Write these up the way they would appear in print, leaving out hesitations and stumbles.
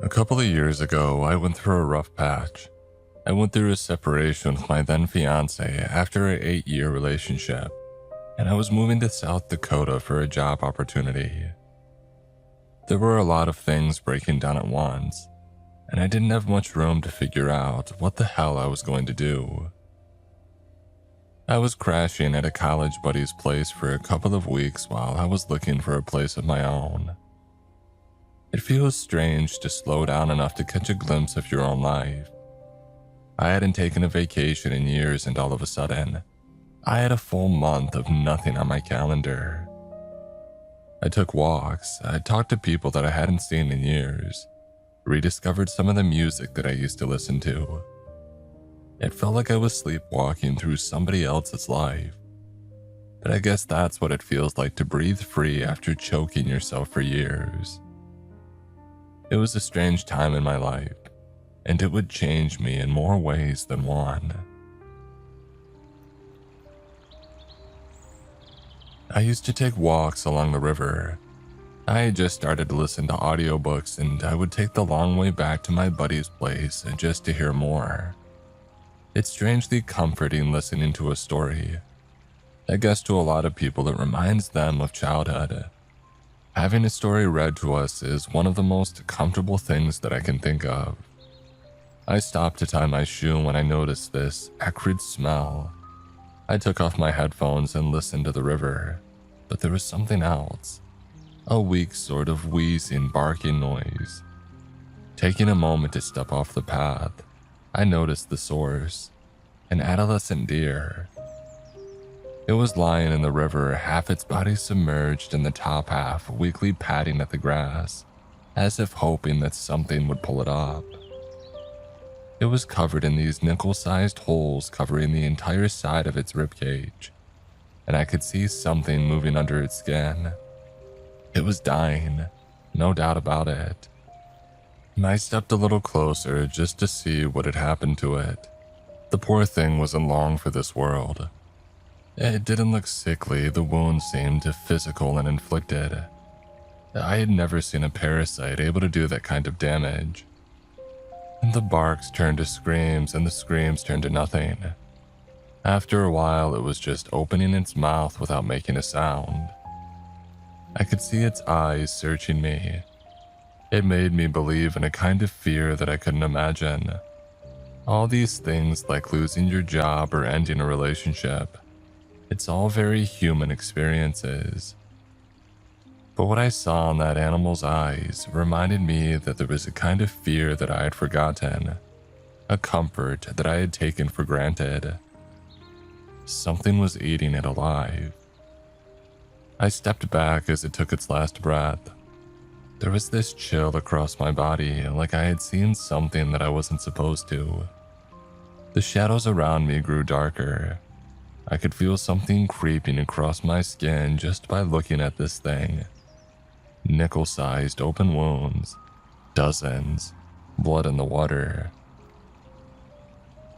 A couple of years ago, I went through a rough patch. I went through a separation with my then fiance after an 8-year relationship, and I was moving to South Dakota for a job opportunity. There were a lot of things breaking down at once, and I didn't have much room to figure out what the hell I was going to do. I was crashing at a college buddy's place for a couple of weeks while I was looking for a place of my own. It feels strange to slow down enough to catch a glimpse of your own life. I hadn't taken a vacation in years, and all of a sudden, I had a full month of nothing on my calendar. I took walks, I talked to people that I hadn't seen in years, rediscovered some of the music that I used to listen to. It felt like I was sleepwalking through somebody else's life. But I guess that's what it feels like to breathe free after choking yourself for years. It was a strange time in my life, and it would change me in more ways than one. I used to take walks along the river. I had just started to listen to audiobooks, and I would take the long way back to my buddy's place just to hear more. It's strangely comforting listening to a story. I guess to a lot of people it reminds them of childhood. Having a story read to us is one of the most comfortable things that I can think of. I stopped to tie my shoe when I noticed this acrid smell. I took off my headphones and listened to the river, but there was something else. A weak sort of wheezing, barking noise. Taking a moment to step off the path, I noticed the source, an adolescent deer. It was lying in the river, half its body submerged and the top half weakly patting at the grass, as if hoping that something would pull it up. It was covered in these nickel-sized holes covering the entire side of its ribcage, and I could see something moving under its skin. It was dying, no doubt about it. And I stepped a little closer just to see what had happened to it. The poor thing wasn't long for this world. It didn't look sickly, the wound seemed physical and inflicted. I had never seen a parasite able to do that kind of damage. And the barks turned to screams, and the screams turned to nothing. After a while, it was just opening its mouth without making a sound. I could see its eyes searching me. It made me believe in a kind of fear that I couldn't imagine. All these things like losing your job or ending a relationship, it's all very human experiences. But what I saw in that animal's eyes reminded me that there was a kind of fear that I had forgotten, a comfort that I had taken for granted. Something was eating it alive. I stepped back as it took its last breath. There was this chill across my body, like I had seen something that I wasn't supposed to. The shadows around me grew darker. I could feel something creeping across my skin just by looking at this thing. Nickel-sized open wounds, dozens, blood in the water.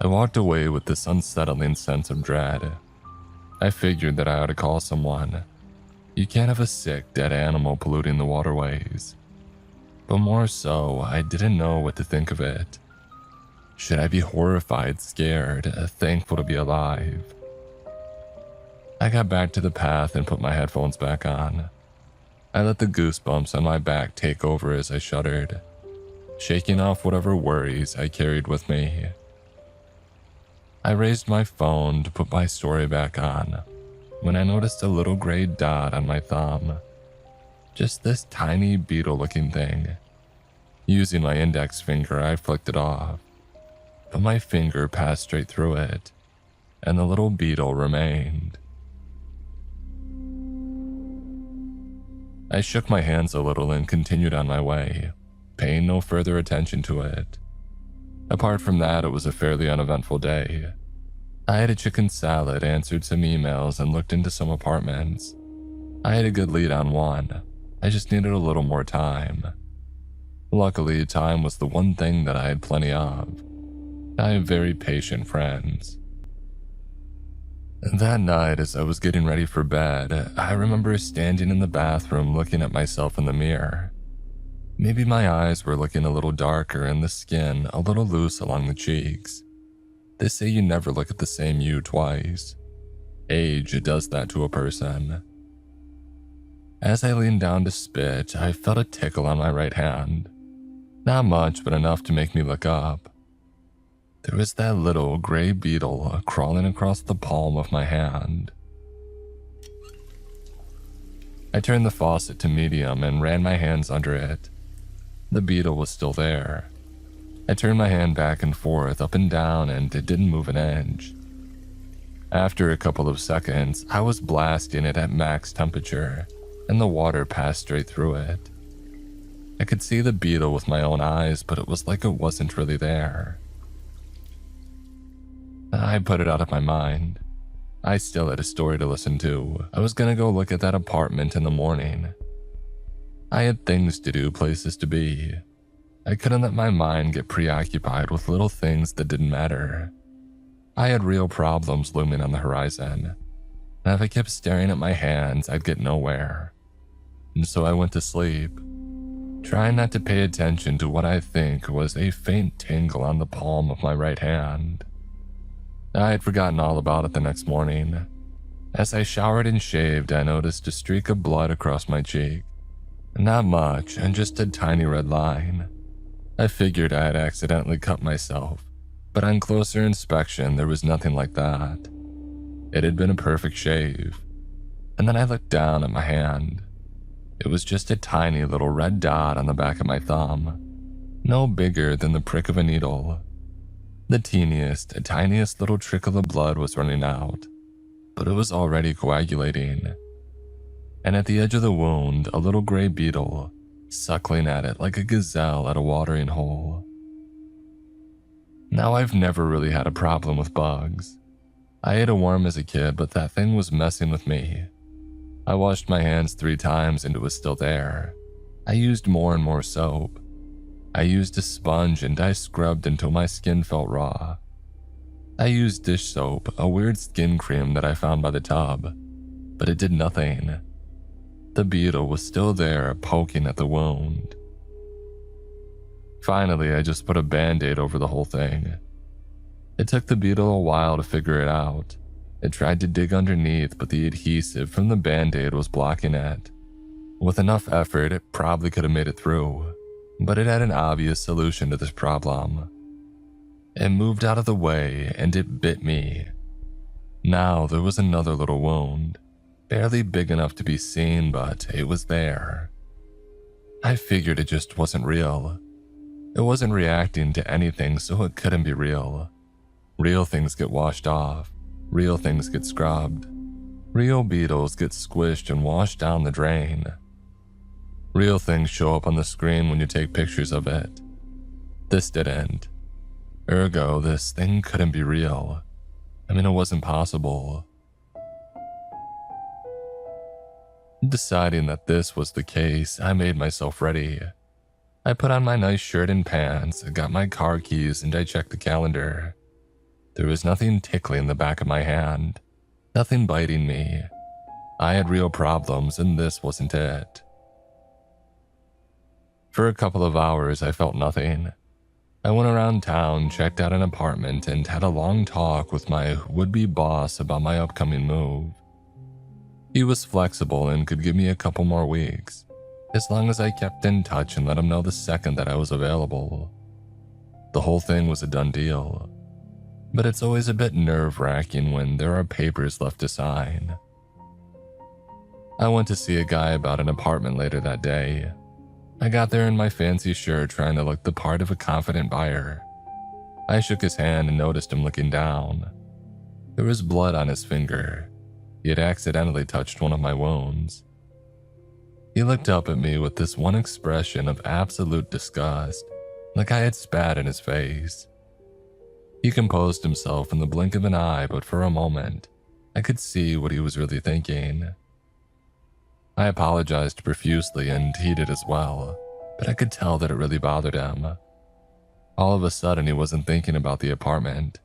I walked away with this unsettling sense of dread. I figured that I ought to call someone. You can't have a sick, dead animal polluting the waterways. But more so, I didn't know what to think of it. Should I be horrified, scared, thankful to be alive? I got back to the path and put my headphones back on. I let the goosebumps on my back take over as I shuddered, shaking off whatever worries I carried with me. I raised my phone to put my story back on when I noticed a little gray dot on my thumb. Just this tiny beetle-looking thing. Using my index finger, I flicked it off, but my finger passed straight through it, and the little beetle remained. I shook my hands a little and continued on my way, paying no further attention to it. Apart from that, it was a fairly uneventful day. I had a chicken salad, answered some emails, and looked into some apartments. I had a good lead on one. I just needed a little more time. Luckily, time was the one thing that I had plenty of. I have very patient friends. That night, as I was getting ready for bed, I remember standing in the bathroom looking at myself in the mirror. Maybe my eyes were looking a little darker and the skin a little loose along the cheeks. They say you never look at the same you twice. Age does that to a person. As I leaned down to spit, I felt a tickle on my right hand. Not much, but enough to make me look up. There was that little gray beetle crawling across the palm of my hand. I turned the faucet to medium and ran my hands under it. The beetle was still there. I turned my hand back and forth, up and down, and it didn't move an inch. After a couple of seconds, I was blasting it at max temperature, and the water passed straight through it. I could see the beetle with my own eyes, but it was like it wasn't really there. I put it out of my mind. I still had a story to listen to. I was gonna go look at that apartment in the morning. I had things to do, places to be. I couldn't let my mind get preoccupied with little things that didn't matter. I had real problems looming on the horizon, and if I kept staring at my hands, I'd get nowhere. And so I went to sleep, trying not to pay attention to what I think was a faint tingle on the palm of my right hand. I had forgotten all about it the next morning. As I showered and shaved, I noticed a streak of blood across my cheek. Not much, and just a tiny red line. I figured I had accidentally cut myself, but on closer inspection, there was nothing like that. It had been a perfect shave. And then I looked down at my hand. It was just a tiny little red dot on the back of my thumb, no bigger than the prick of a needle. The tiniest little trickle of blood was running out, but it was already coagulating. And at the edge of the wound, a little gray beetle, suckling at it like a gazelle at a watering hole. Now, I've never really had a problem with bugs. I ate a worm as a kid, but that thing was messing with me. I washed my hands 3 times and it was still there. I used more and more soap. I used a sponge and I scrubbed until my skin felt raw. I used dish soap, a weird skin cream that I found by the tub, but it did nothing. The beetle was still there, poking at the wound. Finally, I just put a band-aid over the whole thing. It took the beetle a while to figure it out. It tried to dig underneath, but the adhesive from the band-aid was blocking it. With enough effort, it probably could have made it through, but it had an obvious solution to this problem. It moved out of the way and it bit me. Now there was another little wound, barely big enough to be seen, but it was there. I figured it just wasn't real. It wasn't reacting to anything, so it couldn't be real. Real things get washed off. Real things get scrubbed. Real beetles get squished and washed down the drain. Real things show up on the screen when you take pictures of it. This didn't. Ergo, this thing couldn't be real. I mean, it wasn't possible. Deciding that this was the case, I made myself ready. I put on my nice shirt and pants, got my car keys, and I checked the calendar. There was nothing tickling the back of my hand, nothing biting me. I had real problems, and this wasn't it. For a couple of hours, I felt nothing. I went around town, checked out an apartment, and had a long talk with my would-be boss about my upcoming move. He was flexible and could give me a couple more weeks, as long as I kept in touch and let him know the second that I was available. The whole thing was a done deal, but it's always a bit nerve-wracking when there are papers left to sign. I went to see a guy about an apartment later that day. I got there in my fancy shirt, trying to look the part of a confident buyer. I shook his hand and noticed him looking down. There was blood on his finger. He had accidentally touched one of my wounds. He looked up at me with this one expression of absolute disgust, like I had spat in his face. He composed himself in the blink of an eye, but for a moment, I could see what he was really thinking. I apologized profusely, and he did as well, but I could tell that it really bothered him. All of a sudden, he wasn't thinking about the apartment.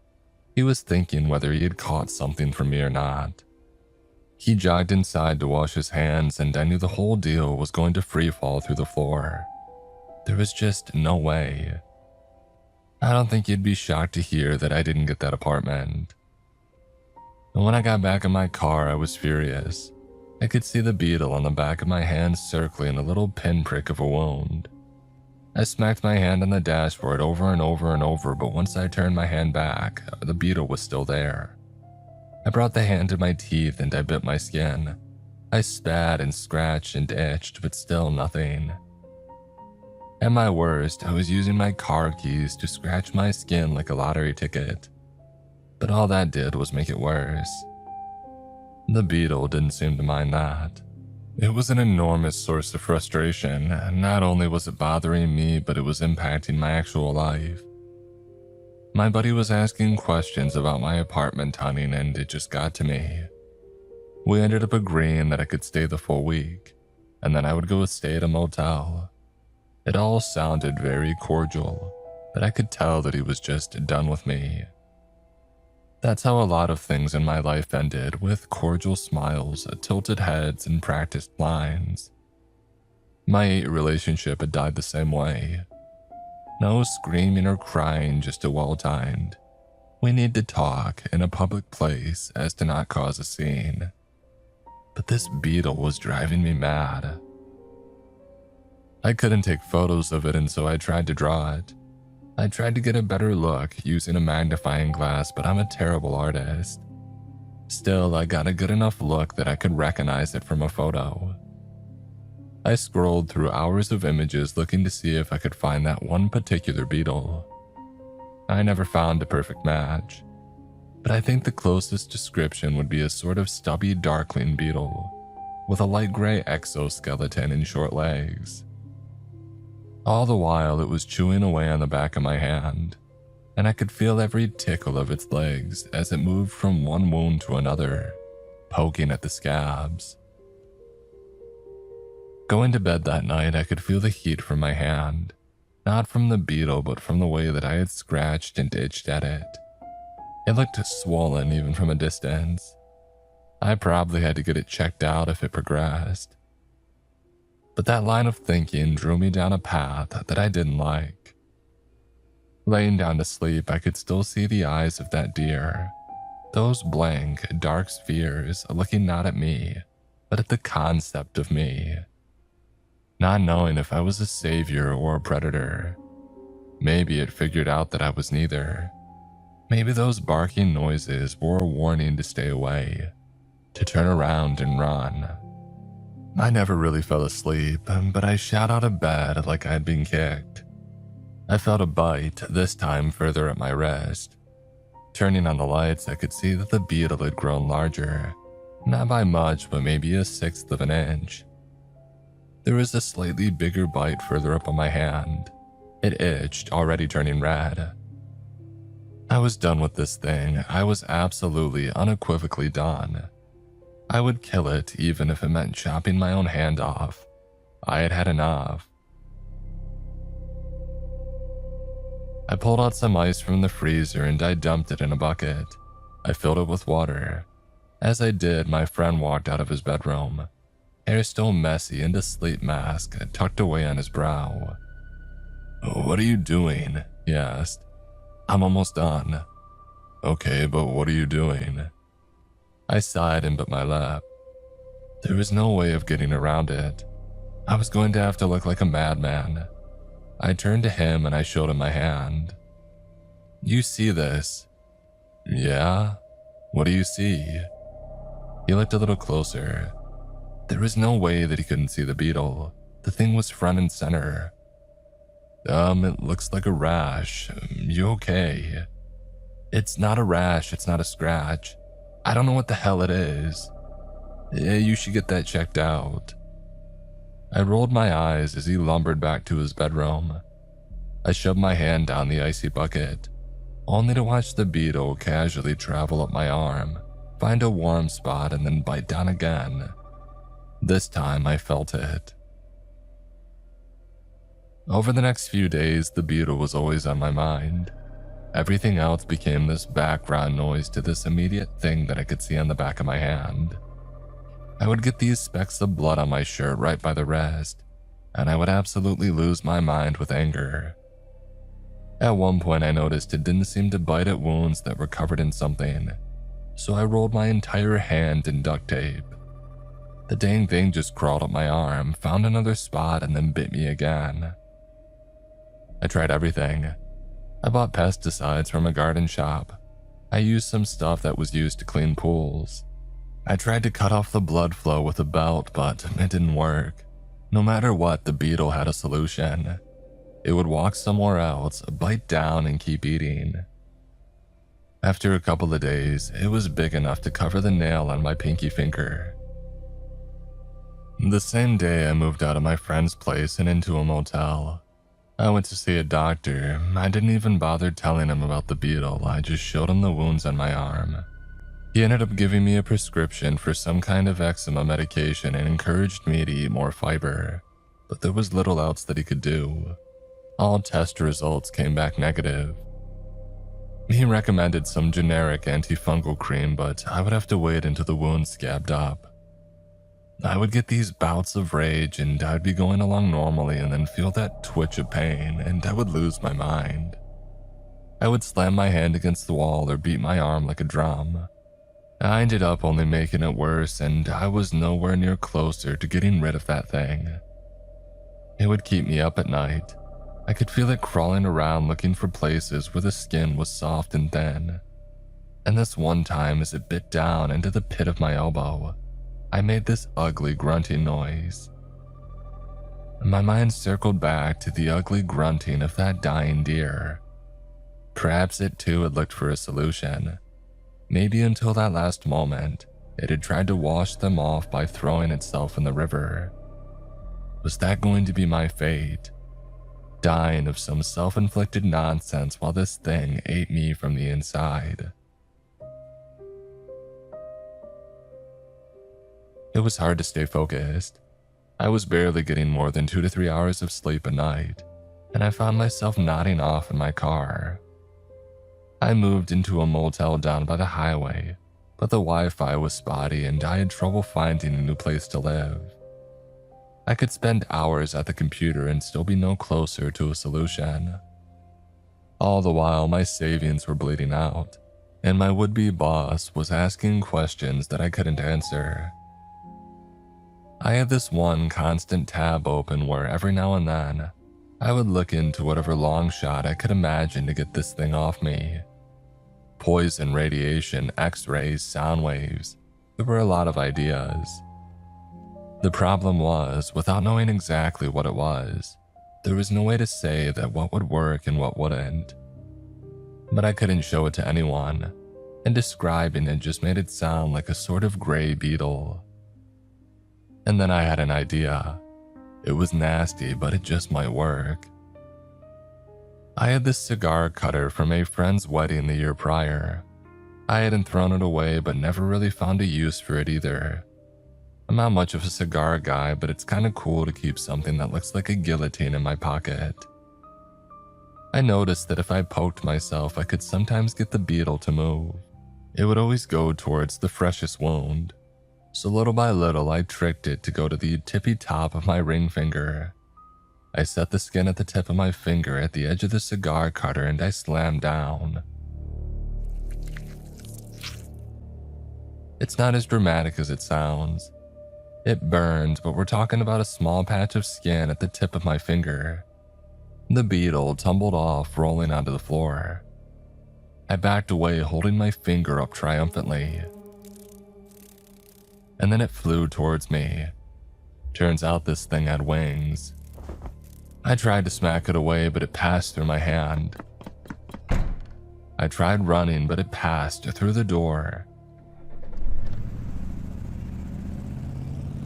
He was thinking whether he had caught something from me or not. He jogged inside to wash his hands, and I knew the whole deal was going to free fall through the floor. There was just no way. I don't think you'd be shocked to hear that I didn't get that apartment. And when I got back in my car, I was furious. I could see the beetle on the back of my hand circling a little pinprick of a wound. I smacked my hand on the dashboard over and over and over, but once I turned my hand back, the beetle was still there. I brought the hand to my teeth and I bit my skin. I spat and scratched and itched, but still nothing. At my worst, I was using my car keys to scratch my skin like a lottery ticket. But all that did was make it worse. The beetle didn't seem to mind that. It was an enormous source of frustration. Not only was it bothering me, but it was impacting my actual life. My buddy was asking questions about my apartment hunting and it just got to me. We ended up agreeing that I could stay the full week, and then I would go stay at a motel. It all sounded very cordial, but I could tell that he was just done with me. That's how a lot of things in my life ended, with cordial smiles, tilted heads, and practiced lines. My relationship had died the same way. No screaming or crying, just a well-timed, "We need to talk" in a public place as to not cause a scene. But this beetle was driving me mad. I couldn't take photos of it, and so I tried to draw it. I tried to get a better look using a magnifying glass, but I'm a terrible artist. Still, I got a good enough look that I could recognize it from a photo. I scrolled through hours of images looking to see if I could find that one particular beetle. I never found a perfect match, but I think the closest description would be a sort of stubby darkling beetle with a light gray exoskeleton and short legs. All the while, it was chewing away on the back of my hand, and I could feel every tickle of its legs as it moved from one wound to another, poking at the scabs. Going to bed that night, I could feel the heat from my hand, not from the beetle, but from the way that I had scratched and itched at it. It looked swollen even from a distance. I probably had to get it checked out if it progressed. But that line of thinking drew me down a path that I didn't like. Laying down to sleep, I could still see the eyes of that deer, those blank, dark spheres looking not at me, but at the concept of me. Not knowing if I was a savior or a predator. Maybe it figured out that I was neither. Maybe those barking noises were a warning to stay away, to turn around and run. I never really fell asleep, but I shot out of bed like I had been kicked. I felt a bite, this time further at my wrist. Turning on the lights, I could see that the beetle had grown larger, not by much, but maybe 1/6 of an inch. There was a slightly bigger bite further up on my hand. It itched, already turning red. I was done with this thing. I was absolutely, unequivocally done. I would kill it even if it meant chopping my own hand off. I had had enough. I pulled out some ice from the freezer and I dumped it in a bucket. I filled it with water. As I did, my friend walked out of his bedroom, hair still messy and a sleep mask tucked away on his brow. "What are you doing?" he asked. "I'm almost done." "Okay, but what are you doing?" I sighed and bit my lip. There was no way of getting around it. I was going to have to look like a madman. I turned to him and I showed him my hand. "You see this?" "Yeah? What do you see?" He looked a little closer. There was no way that he couldn't see the beetle. The thing was front and center. It looks like a rash. You okay?" "It's not a rash, it's not a scratch. I don't know what the hell it is." You should get that checked out." I rolled my eyes as he lumbered back to his bedroom. I shoved my hand down the icy bucket, only to watch the beetle casually travel up my arm, find a warm spot, and then bite down again. This time I felt it. Over the next few days, the beetle was always on my mind. Everything else became this background noise to this immediate thing that I could see on the back of my hand. I would get these specks of blood on my shirt right by the wrist, and I would absolutely lose my mind with anger. At one point, I noticed it didn't seem to bite at wounds that were covered in something, so I rolled my entire hand in duct tape. The dang thing just crawled up my arm, found another spot, and then bit me again. I tried everything. I bought pesticides from a garden shop. I used some stuff that was used to clean pools. I tried to cut off the blood flow with a belt, but it didn't work. No matter what, the beetle had a solution. It would walk somewhere else, bite down, and keep eating. After a couple of days, it was big enough to cover the nail on my pinky finger. The same day, I moved out of my friend's place and into a motel. I went to see a doctor. I didn't even bother telling him about the beetle, I just showed him the wounds on my arm. He ended up giving me a prescription for some kind of eczema medication and encouraged me to eat more fiber, but there was little else that he could do. All test results came back negative. He recommended some generic antifungal cream, but I would have to wait until the wound scabbed up. I would get these bouts of rage and I'd be going along normally and then feel that twitch of pain and I would lose my mind. I would slam my hand against the wall or beat my arm like a drum. I ended up only making it worse and I was nowhere near closer to getting rid of that thing. It would keep me up at night. I could feel it crawling around looking for places where the skin was soft and thin. And this one time as it bit down into the pit of my elbow, I made this ugly grunting noise. My mind circled back to the ugly grunting of that dying deer. Perhaps it too had looked for a solution. Maybe until that last moment, it had tried to wash them off by throwing itself in the river. Was that going to be my fate? Dying of some self-inflicted nonsense while this thing ate me from the inside. It was hard to stay focused. I was barely getting more than 2 to 3 hours of sleep a night, and I found myself nodding off in my car. I moved into a motel down by the highway, but the Wi-Fi was spotty and I had trouble finding a new place to live. I could spend hours at the computer and still be no closer to a solution. All the while, my savings were bleeding out, and my would-be boss was asking questions that I couldn't answer. I had this one constant tab open where every now and then, I would look into whatever long shot I could imagine to get this thing off me. Poison, radiation, x-rays, sound waves. There were a lot of ideas. The problem was, without knowing exactly what it was, there was no way to say that what would work and what wouldn't. But I couldn't show it to anyone, and describing it just made it sound like a sort of gray beetle. And then I had an idea. It was nasty, but it just might work. I had this cigar cutter from a friend's wedding the year prior. I hadn't thrown it away, but never really found a use for it either. I'm not much of a cigar guy, but it's kind of cool to keep something that looks like a guillotine in my pocket. I noticed that if I poked myself, I could sometimes get the beetle to move. It would always go towards the freshest wound. So little by little, I tricked it to go to the tippy top of my ring finger. I set the skin at the tip of my finger at the edge of the cigar cutter and I slammed down. It's not as dramatic as it sounds. It burned, but we're talking about a small patch of skin at the tip of my finger. The beetle tumbled off, rolling onto the floor. I backed away, holding my finger up triumphantly. And then it flew towards me. Turns out this thing had wings. I tried to smack it away, but it passed through my hand. I tried running, but it passed through the door.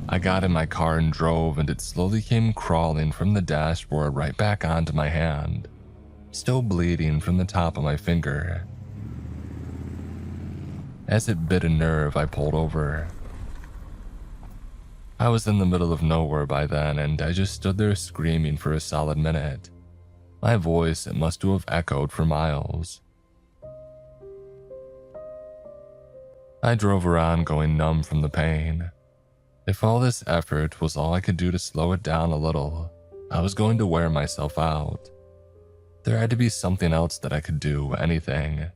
I got in my car and drove, and it slowly came crawling from the dashboard right back onto my hand, still bleeding from the top of my finger. As it bit a nerve, I pulled over. I was in the middle of nowhere by then, and I just stood there screaming for a solid minute. My voice, it must have echoed for miles. I drove around going numb from the pain. If all this effort was all I could do to slow it down a little, I was going to wear myself out. There had to be something else that I could do, anything.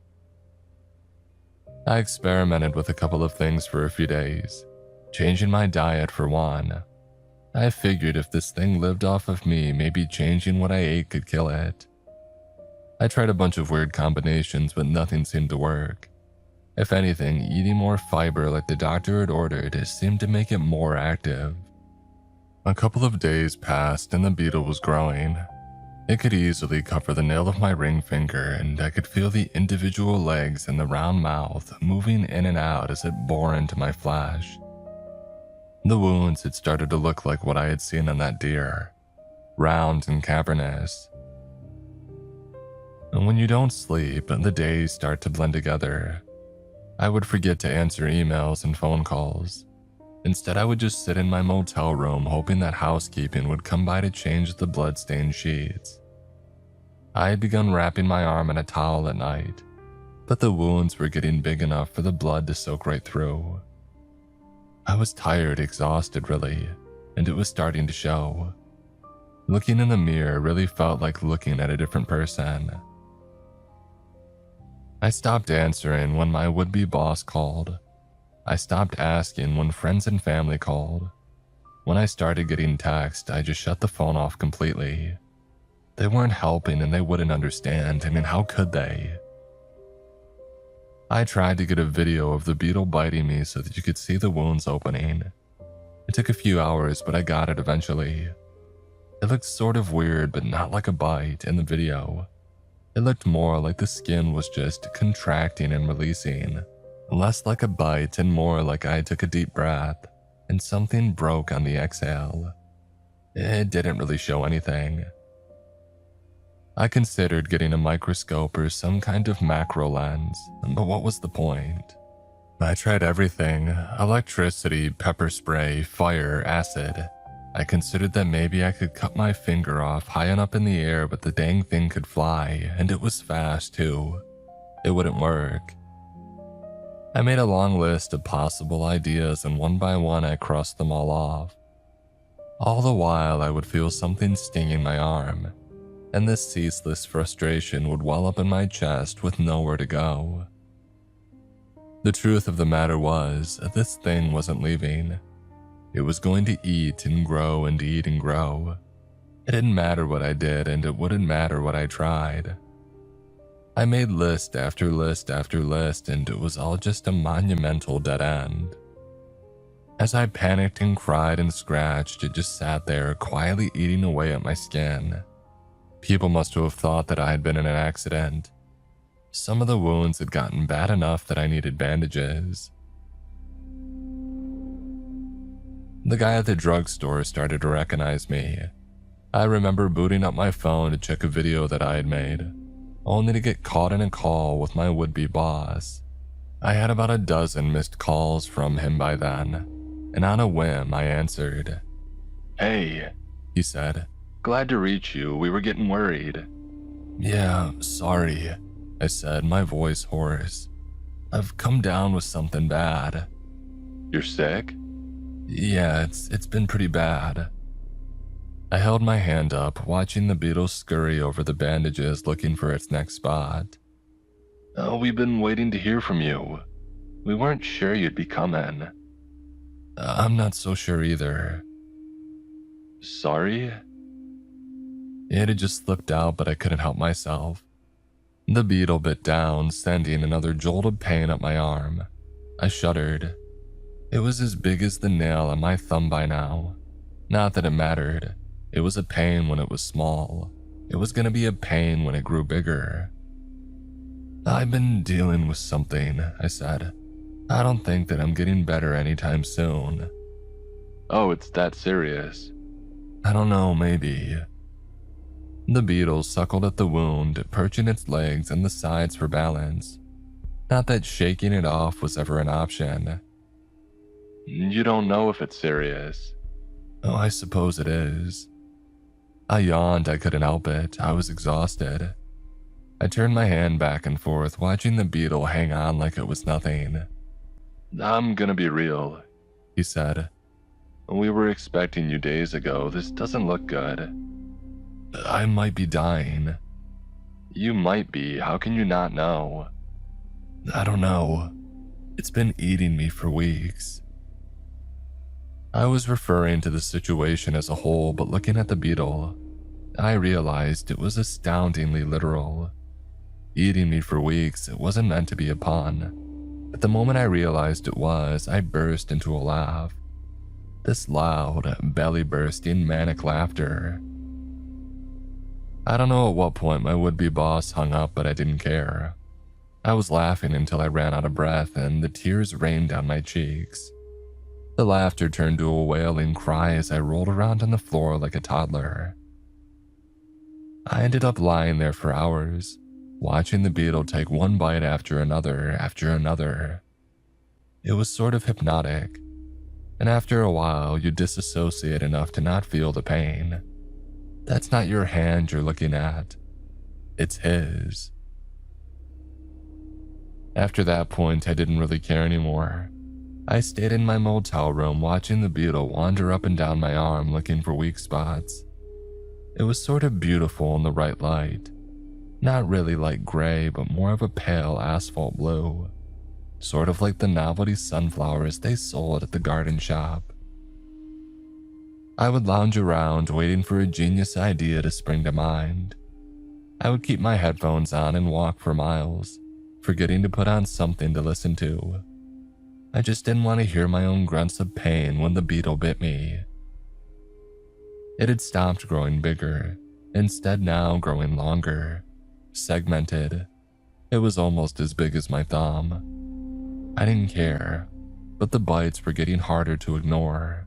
I experimented with a couple of things for a few days, changing my diet for one. I figured if this thing lived off of me, maybe changing what I ate could kill it. I tried a bunch of weird combinations, but nothing seemed to work. If anything, eating more fiber like the doctor had ordered seemed to make it more active. A couple of days passed and the beetle was growing. It could easily cover the nail of my ring finger, and I could feel the individual legs and the round mouth moving in and out as it bore into my flesh. The wounds had started to look like what I had seen on that deer, round and cavernous. And when you don't sleep, the days start to blend together. I would forget to answer emails and phone calls. Instead, I would just sit in my motel room hoping that housekeeping would come by to change the blood-stained sheets. I had begun wrapping my arm in a towel at night, but the wounds were getting big enough for the blood to soak right through. I was tired, exhausted really, and it was starting to show. Looking in the mirror really felt like looking at a different person. I stopped answering when my would-be boss called. I stopped asking when friends and family called. When I started getting texts, I just shut the phone off completely. They weren't helping and they wouldn't understand. I mean, how could they? I tried to get a video of the beetle biting me so that you could see the wounds opening. It took a few hours, but I got it eventually. It looked sort of weird, but not like a bite in the video. It looked more like the skin was just contracting and releasing. Less like a bite and more like I took a deep breath and something broke on the exhale. It didn't really show anything. I considered getting a microscope or some kind of macro lens, but what was the point? I tried everything: electricity, pepper spray, fire, acid. I considered that maybe I could cut my finger off high enough in the air, but the dang thing could fly, and it was fast too. It wouldn't work. I made a long list of possible ideas, and one by one I crossed them all off. All the while I would feel something stinging my arm, and this ceaseless frustration would well up in my chest with nowhere to go. The truth of the matter was, this thing wasn't leaving. It was going to eat and grow and eat and grow. It didn't matter what I did, and it wouldn't matter what I tried. I made list after list after list, and it was all just a monumental dead end. As I panicked and cried and scratched, it just sat there, quietly eating away at my skin. People must have thought that I had been in an accident. Some of the wounds had gotten bad enough that I needed bandages. The guy at the drugstore started to recognize me. I remember booting up my phone to check a video that I had made, only to get caught in a call with my would-be boss. I had about a dozen missed calls from him by then, and on a whim I answered. "Hey," he said. "Glad to reach you. We were getting worried." "Yeah, sorry," I said, my voice hoarse. "I've come down with something bad." "You're sick?" "Yeah, it's been pretty bad." I held my hand up, watching the beetle scurry over the bandages looking for its next spot. "Oh, we've been waiting to hear from you. We weren't sure you'd be coming." "I'm not so sure either." "Sorry?" It had just slipped out, but I couldn't help myself. The beetle bit down, sending another jolt of pain up my arm. I shuddered. It was as big as the nail on my thumb by now. Not that it mattered. It was a pain when it was small. It was going to be a pain when it grew bigger. "I've been dealing with something," I said. "I don't think that I'm getting better anytime soon." "Oh, it's that serious?" "I don't know, maybe." The beetle suckled at the wound, perching its legs and the sides for balance. Not that shaking it off was ever an option. "You don't know if it's serious?" "Oh, I suppose it is." I yawned. I couldn't help it. I was exhausted. I turned my hand back and forth, watching the beetle hang on like it was nothing. "I'm gonna be real," he said. We were expecting you days ago. This doesn't look good. I might be dying. You might be. How can you not know? I don't know. It's been eating me for weeks. I was referring to the situation as a whole, but looking at the beetle, I realized it was astoundingly literal. Eating me for weeks, it wasn't meant to be a pun. But the moment I realized it was, I burst into a laugh. This loud, belly-bursting, manic laughter. I don't know at what point my would-be boss hung up, but I didn't care. I was laughing until I ran out of breath and the tears rained down my cheeks. The laughter turned to a wailing cry as I rolled around on the floor like a toddler. I ended up lying there for hours, watching the beetle take one bite after another. It was sort of hypnotic, and after a while you disassociate enough to not feel the pain. That's not your hand you're looking at, it's his. After that point, I didn't really care anymore. I stayed in my motel room watching the beetle wander up and down my arm looking for weak spots. It was sort of beautiful in the right light. Not really light gray, but more of a pale asphalt blue. Sort of like the novelty sunflowers they sold at the garden shop. I would lounge around waiting for a genius idea to spring to mind. I would keep my headphones on and walk for miles, forgetting to put on something to listen to. I just didn't want to hear my own grunts of pain when the beetle bit me. It had stopped growing bigger, instead now growing longer, segmented. It was almost as big as my thumb. I didn't care, but the bites were getting harder to ignore.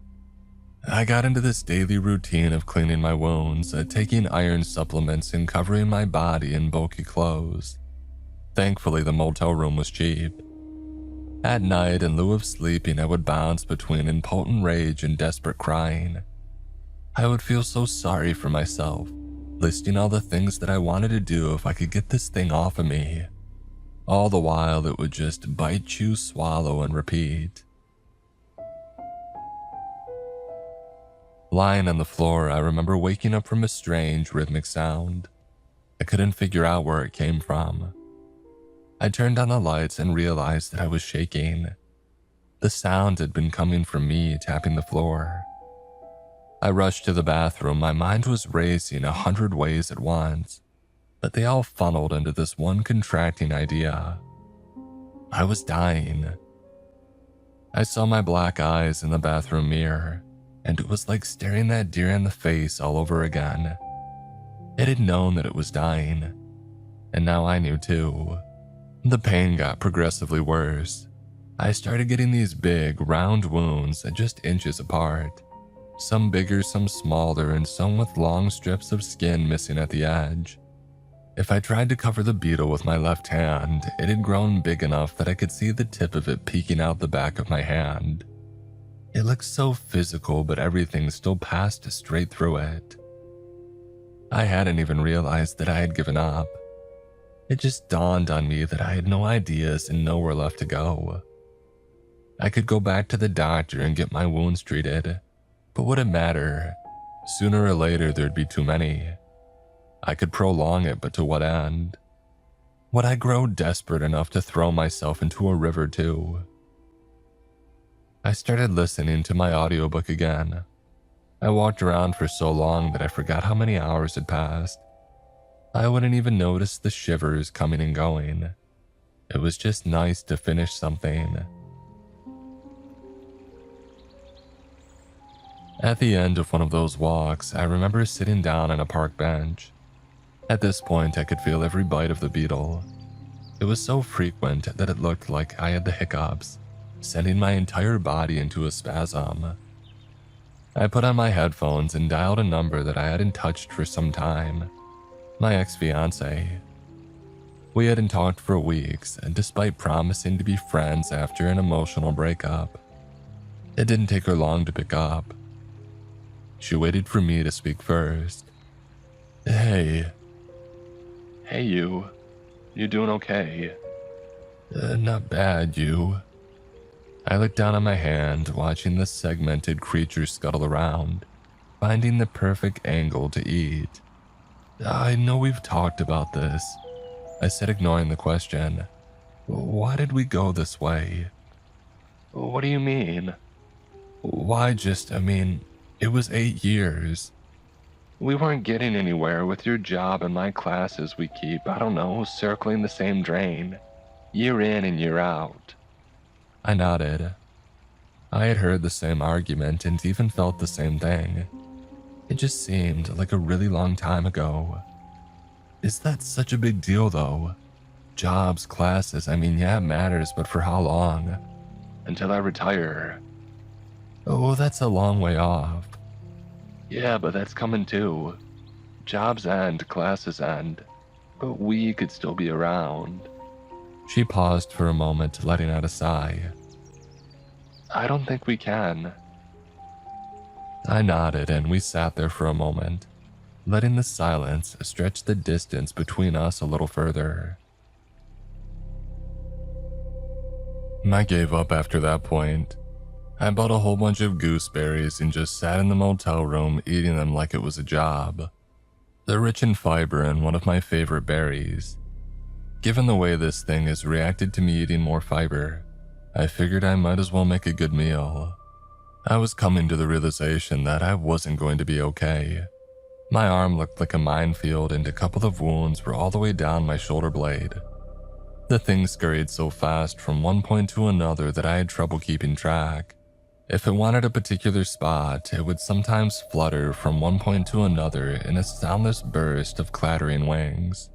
I got into this daily routine of cleaning my wounds, taking iron supplements and covering my body in bulky clothes. Thankfully, the motel room was cheap. At night, in lieu of sleeping, I would bounce between impotent rage and desperate crying. I would feel so sorry for myself, listing all the things that I wanted to do if I could get this thing off of me. All the while, it would just bite, chew, swallow, and repeat. Lying on the floor, I remember waking up from a strange, rhythmic sound. I couldn't figure out where it came from. I turned on the lights and realized that I was shaking. The sound had been coming from me tapping the floor. I rushed to the bathroom. My mind was racing 100 ways at once, but they all funneled into this one contracting idea. I was dying. I saw my black eyes in the bathroom mirror, and it was like staring that deer in the face all over again. It had known that it was dying, and now I knew too. The pain got progressively worse. I started getting these big, round wounds just inches apart. Some bigger, some smaller, and some with long strips of skin missing at the edge. If I tried to cover the beetle with my left hand, it had grown big enough that I could see the tip of it peeking out the back of my hand. It looked so physical, but everything still passed straight through it. I hadn't even realized that I had given up. It just dawned on me that I had no ideas and nowhere left to go. I could go back to the doctor and get my wounds treated, but would it matter? Sooner or later there'd be too many. I could prolong it, but to what end? Would I grow desperate enough to throw myself into a river too? I started listening to my audiobook again. I walked around for so long that I forgot how many hours had passed. I wouldn't even notice the shivers coming and going. It was just nice to finish something. At the end of one of those walks, I remember sitting down on a park bench. At this point, I could feel every bite of the beetle. It was so frequent that it looked like I had the hiccups, sending my entire body into a spasm. I put on my headphones and dialed a number that I hadn't touched for some time. My ex-fiancée. We hadn't talked for weeks, and despite promising to be friends after an emotional breakup, it didn't take her long to pick up. She waited for me to speak first. Hey. Hey, you. You doing okay? Not bad, you. I looked down at my hand, watching the segmented creature scuttle around, finding the perfect angle to eat. I know we've talked about this, I said, ignoring the question. Why did we go this way? What do you mean? Why it was 8 years. We weren't getting anywhere with your job and my classes we keep, I don't know, circling the same drain, year in and year out. I nodded. I had heard the same argument and even felt the same thing. It just seemed like a really long time ago. Is that such a big deal though? Jobs, classes, yeah, it matters, but for how long? Until I retire. Oh, that's a long way off. Yeah, but that's coming too. Jobs end, classes end, but we could still be around. She paused for a moment, letting out a sigh. I don't think we can. I nodded and we sat there for a moment, letting the silence stretch the distance between us a little further. I gave up after that point. I bought a whole bunch of gooseberries and just sat in the motel room eating them like it was a job. They're rich in fiber and one of my favorite berries. Given the way this thing has reacted to me eating more fiber, I figured I might as well make a good meal. I was coming to the realization that I wasn't going to be okay. My arm looked like a minefield and a couple of wounds were all the way down my shoulder blade. The thing scurried so fast from one point to another that I had trouble keeping track. If it wanted a particular spot, it would sometimes flutter from one point to another in a soundless burst of clattering wings.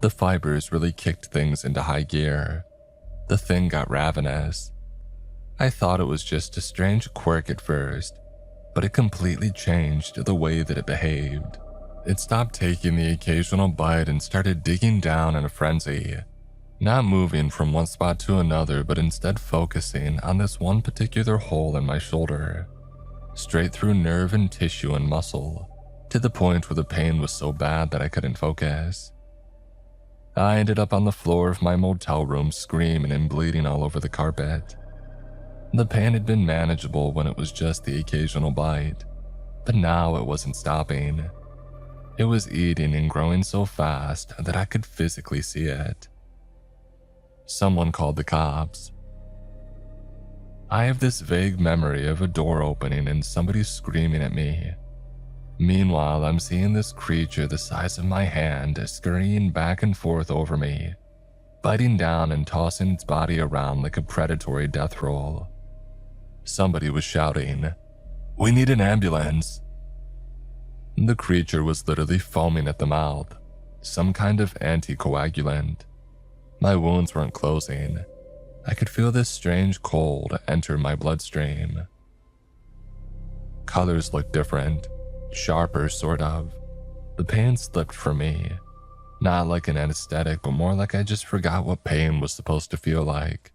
The fibers really kicked things into high gear. The thing got ravenous. I thought it was just a strange quirk at first, but it completely changed the way that it behaved. It stopped taking the occasional bite and started digging down in a frenzy, not moving from one spot to another, but instead focusing on this one particular hole in my shoulder, straight through nerve and tissue and muscle, to the point where the pain was so bad that I couldn't focus. I ended up on the floor of my motel room screaming and bleeding all over the carpet. The pain had been manageable when it was just the occasional bite, but now it wasn't stopping. It was eating and growing so fast that I could physically see it. Someone called the cops. I have this vague memory of a door opening and somebody screaming at me. Meanwhile, I'm seeing this creature the size of my hand scurrying back and forth over me, biting down and tossing its body around like a predatory death roll. Somebody was shouting, "We need an ambulance!" The creature was literally foaming at the mouth, some kind of anticoagulant. My wounds weren't closing. I could feel this strange cold enter my bloodstream. Colors looked different, sharper sort of. The pain slipped from me, not like an anesthetic, but more like I just forgot what pain was supposed to feel like.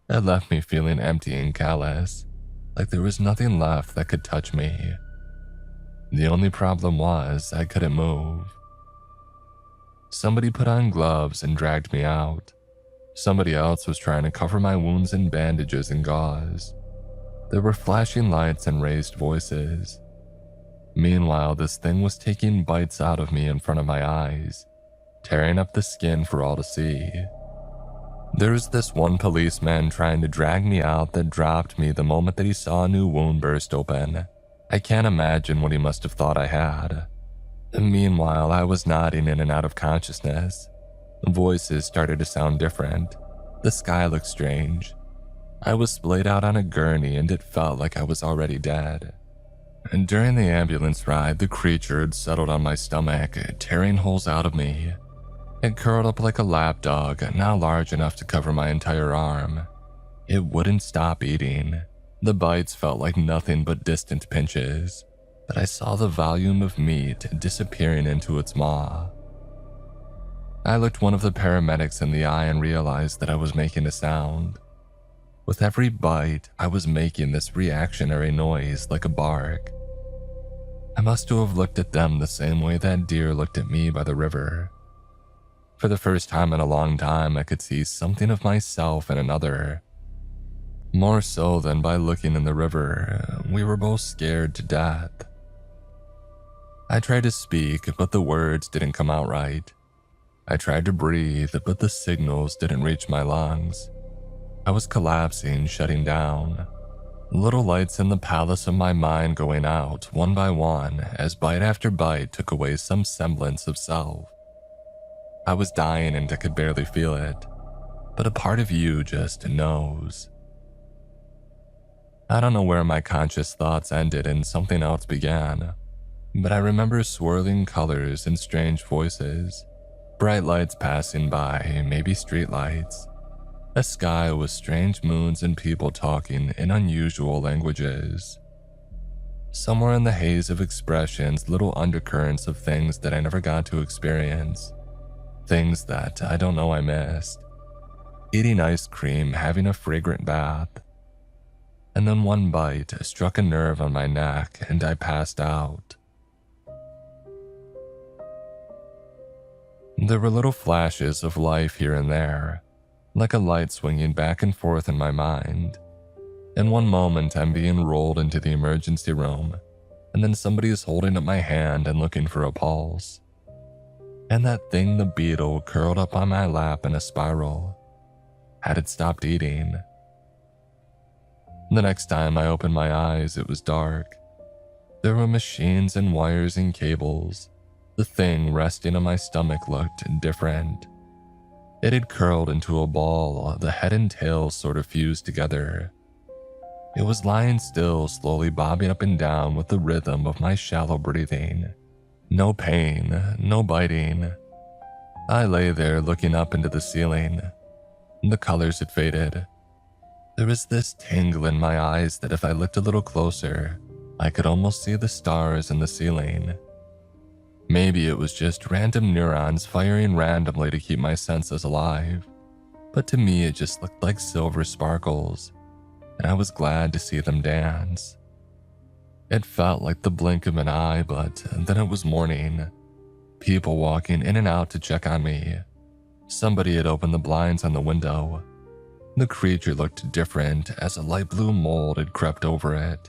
It left me feeling empty and callous, like there was nothing left that could touch me. The only problem was I couldn't move. Somebody put on gloves and dragged me out. Somebody else was trying to cover my wounds in bandages and gauze. There were flashing lights and raised voices. Meanwhile, this thing was taking bites out of me in front of my eyes, tearing up the skin for all to see. There was this one policeman trying to drag me out that dropped me the moment that he saw a new wound burst open. I can't imagine what he must have thought I had. Meanwhile, I was nodding in and out of consciousness. Voices started to sound different. The sky looked strange. I was splayed out on a gurney and it felt like I was already dead. And during the ambulance ride, the creature had settled on my stomach, tearing holes out of me. It curled up like a lapdog, now large enough to cover my entire arm. It wouldn't stop eating. The bites felt like nothing but distant pinches, but I saw the volume of meat disappearing into its maw. I looked one of the paramedics in the eye and realized that I was making a sound. With every bite, I was making this reactionary noise like a bark. I must have looked at them the same way that deer looked at me by the river. For the first time in a long time, I could see something of myself in another. More so than by looking in the river, we were both scared to death. I tried to speak, but the words didn't come out right. I tried to breathe, but the signals didn't reach my lungs. I was collapsing, shutting down. Little lights in the palace of my mind going out one by one as bite after bite took away some semblance of self. I was dying and I could barely feel it, but a part of you just knows. I don't know where my conscious thoughts ended and something else began, but I remember swirling colors and strange voices, bright lights passing by, maybe street lights, a sky with strange moons and people talking in unusual languages. Somewhere in the haze of expressions, little undercurrents of things that I never got to experience, things that I don't know I missed. Eating ice cream, having a fragrant bath. And then one bite struck a nerve on my neck and I passed out. There were little flashes of life here and there, like a light swinging back and forth in my mind. In one moment, I'm being rolled into the emergency room, and then somebody is holding up my hand and looking for a pulse. And that thing, the beetle, curled up on my lap in a spiral. Had it stopped eating? The next time I opened my eyes, it was dark. There were machines and wires and cables. The thing resting on my stomach looked different. It had curled into a ball, the head and tail sort of fused together. It was lying still, slowly bobbing up and down with the rhythm of my shallow breathing. No pain, no biting. I lay there looking up into the ceiling. The colors had faded. There was this tingle in my eyes that if I looked a little closer, I could almost see the stars in the ceiling. Maybe it was just random neurons firing randomly to keep my senses alive, but to me it just looked like silver sparkles, and I was glad to see them dance. It felt like the blink of an eye, but then it was morning. People walking in and out to check on me. Somebody had opened the blinds on the window. The creature looked different as a light blue mold had crept over it,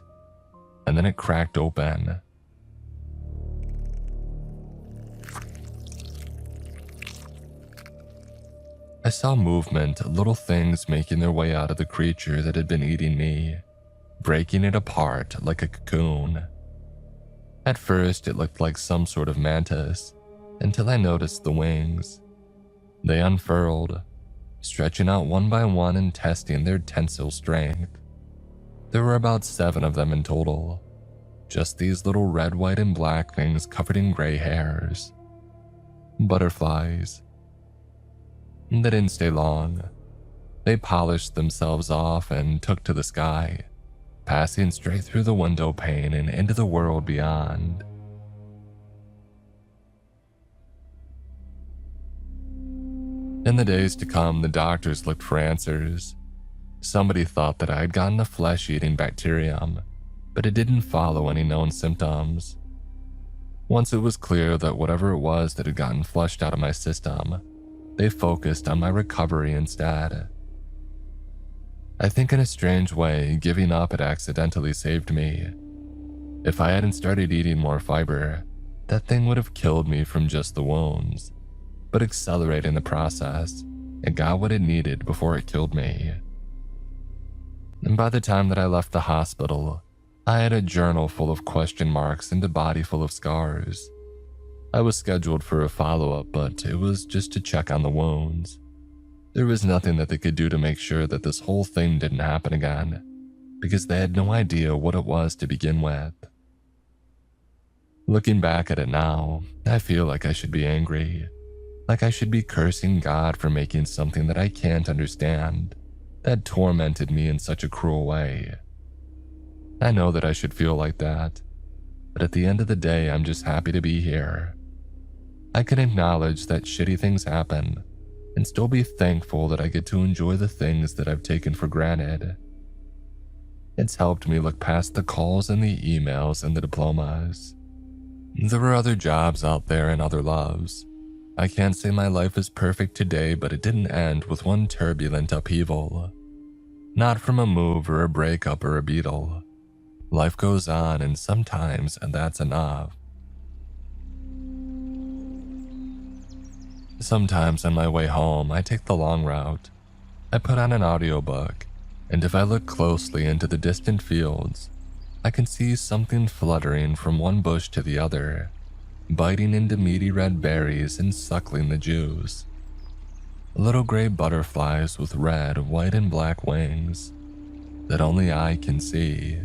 and then it cracked open. I saw movement, little things making their way out of the creature that had been eating me, breaking it apart like a cocoon. At first, it looked like some sort of mantis, until I noticed the wings. They unfurled, stretching out one by one and testing their tensile strength. There were about 7 of them in total, just these little red, white, and black things covered in gray hairs. Butterflies. They didn't stay long. They polished themselves off and took to the sky, passing straight through the window pane and into the world beyond. In the days to come, the doctors looked for answers. Somebody thought that I had gotten a flesh-eating bacterium, but it didn't follow any known symptoms. Once it was clear that whatever it was that had gotten flushed out of my system, they focused on my recovery instead. I think in a strange way, giving up had accidentally saved me. If I hadn't started eating more fiber, that thing would have killed me from just the wounds, but accelerating the process, it got what it needed before it killed me. And by the time that I left the hospital, I had a journal full of question marks and a body full of scars. I was scheduled for a follow-up, but it was just to check on the wounds. There was nothing that they could do to make sure that this whole thing didn't happen again, because they had no idea what it was to begin with. Looking back at it now, I feel like I should be angry, like I should be cursing God for making something that I can't understand, that tormented me in such a cruel way. I know that I should feel like that, but at the end of the day, I'm just happy to be here. I can acknowledge that shitty things happen and still be thankful that I get to enjoy the things that I've taken for granted. It's helped me look past the calls and the emails and the diplomas. There were other jobs out there and other loves. I can't say my life is perfect today, but it didn't end with one turbulent upheaval. Not from a move or a breakup or a beetle. Life goes on, and sometimes that's enough. Sometimes on my way home, I take the long route. I put on an audiobook, and if I look closely into the distant fields, I can see something fluttering from one bush to the other, biting into meaty red berries and suckling the juice. Little gray butterflies with red, white, and black wings that only I can see.